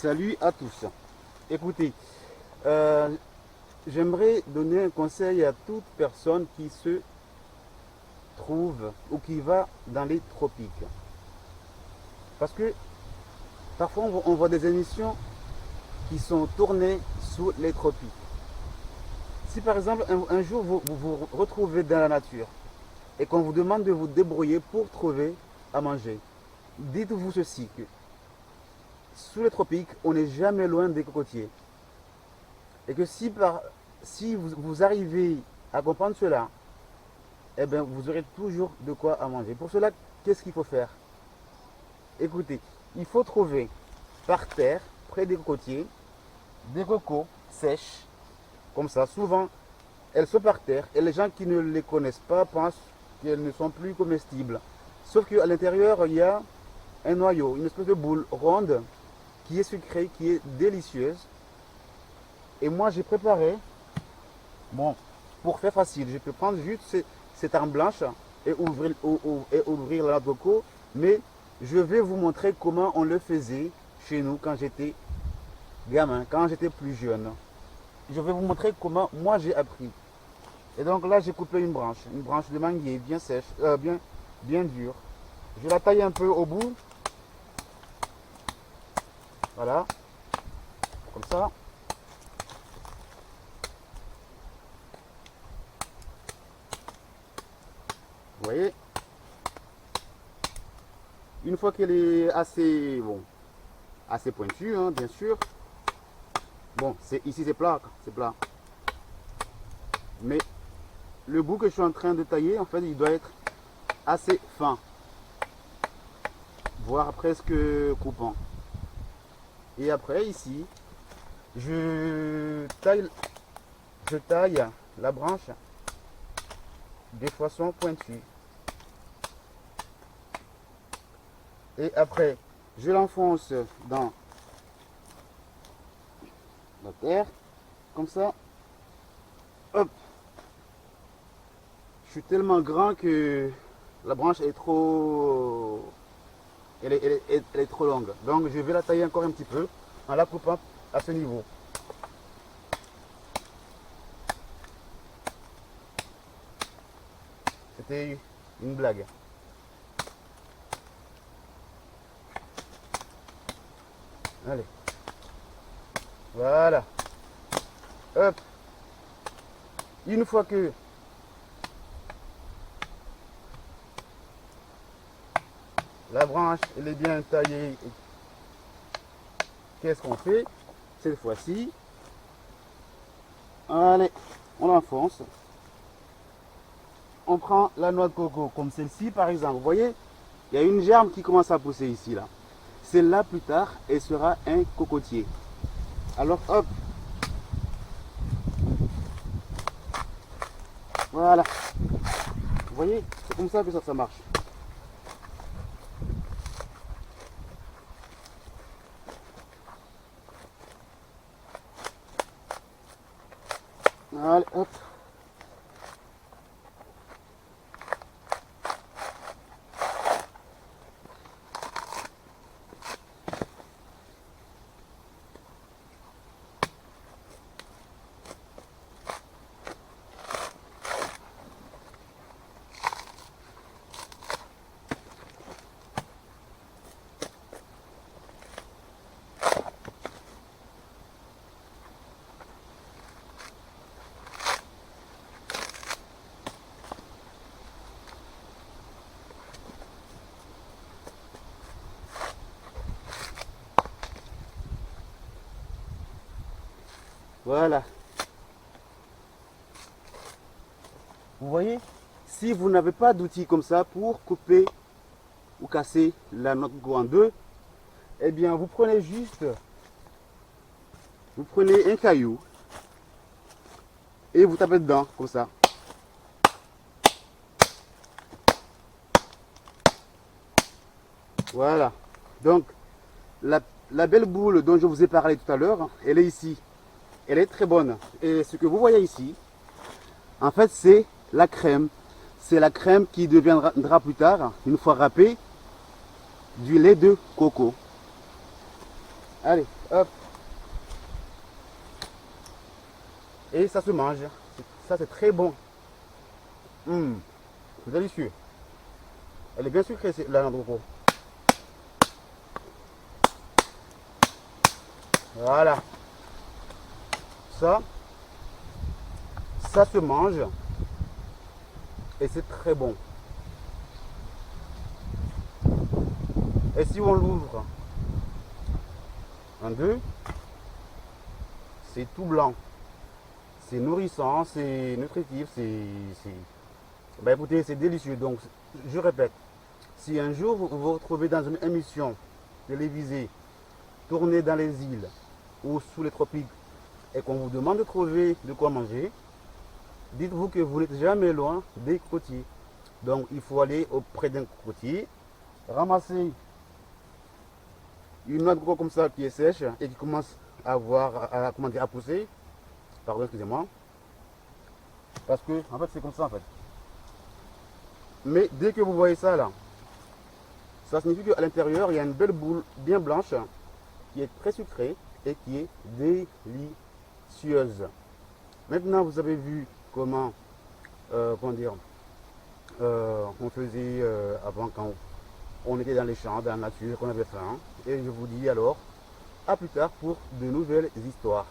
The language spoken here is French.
Salut à tous. Écoutez, j'aimerais donner un conseil à toute personne qui se trouve ou qui va dans les tropiques. Parce que parfois on voit des émissions qui sont tournées sous les tropiques. Si par exemple un jour vous retrouvez dans la nature et qu'on vous demande de vous débrouiller pour trouver à manger, dites-vous ceci, que sous les tropiques, on n'est jamais loin des cocotiers. Et que si vous arrivez à comprendre cela, eh bien, vous aurez toujours de quoi à manger. Pour cela, qu'est-ce qu'il faut faire? Écoutez, il faut trouver par terre, près des cocotiers, des cocos sèches, comme ça. Souvent, elles sont par terre et les gens qui ne les connaissent pas pensent qu'elles ne sont plus comestibles. Sauf qu'à l'intérieur, il y a un noyau, une espèce de boule ronde qui est sucrée, qui est délicieuse. Et moi, j'ai préparé, bon, pour faire facile, je peux prendre juste cette arme blanche et ouvrir la noix de coco, mais je vais vous montrer comment on le faisait chez nous quand j'étais gamin, quand j'étais plus jeune. Je vais vous montrer comment moi j'ai appris. Et donc là, j'ai coupé une branche de manguier bien sèche, bien dure. Je la taille un peu au bout. Voilà, comme ça. Vous voyez, une fois qu'elle est assez, bon, assez pointue, hein, bien sûr. Bon, ici c'est plat, mais le bout que je suis en train de tailler, en fait, il doit être assez fin, voire presque coupant. Et après, ici, je taille la branche de façon pointue. Et après, je l'enfonce dans la terre, comme ça. Hop. Je suis tellement grand que la branche est trop... Elle est trop longue. Donc je vais la tailler encore un petit peu en la coupant à ce niveau. C'était une blague. Allez. Voilà. Hop. Une fois que la branche elle est bien taillée, qu'est-ce qu'on fait cette fois-ci? Allez, on enfonce. On prend la noix de coco comme celle-ci par exemple. Vous voyez, il y a une germe qui commence à pousser ici là. Celle-là plus tard, elle sera un cocotier. Alors hop. Voilà. Vous voyez, c'est comme ça que ça marche. Allez, hop. Voilà. Vous voyez, si vous n'avez pas d'outil comme ça pour couper ou casser la noix de coco en deux, eh bien vous prenez un caillou et vous tapez dedans comme ça. Voilà. Donc la belle boule dont je vous ai parlé tout à l'heure, elle est ici. Elle est très bonne. Et ce que vous voyez ici, en fait, c'est la crème. C'est la crème qui deviendra plus tard, une fois râpée, du lait de coco. Allez. Hop. Et ça se mange. Ça, c'est très bon. C'est délicieux. Elle est bien sucrée, la noix de coco. Voilà. Ça, ça se mange. Et c'est très bon. Et si on l'ouvre en deux, c'est tout blanc. C'est nourrissant, c'est nutritif, ben écoutez, c'est délicieux. Donc, je répète, si un jour vous vous retrouvez dans une émission télévisée, tournée dans les îles ou sous les tropiques, et qu'on vous demande de trouver de quoi manger, dites-vous que vous n'êtes jamais loin des cocotiers. Donc, il faut aller auprès d'un cocotier, ramasser une noix de coco comme ça qui est sèche et qui commence à avoir, comment dire, à pousser. Pardon, excusez-moi. Parce que, en fait, c'est comme ça, en fait. Mais dès que vous voyez ça, là, ça signifie qu'à l'intérieur, il y a une belle boule bien blanche qui est très sucrée et qui est délicieuse. Maintenant, vous avez vu comment, comment dire, on faisait avant quand on était dans les champs, dans la nature, qu'on avait faim. Et je vous dis alors, à plus tard pour de nouvelles histoires.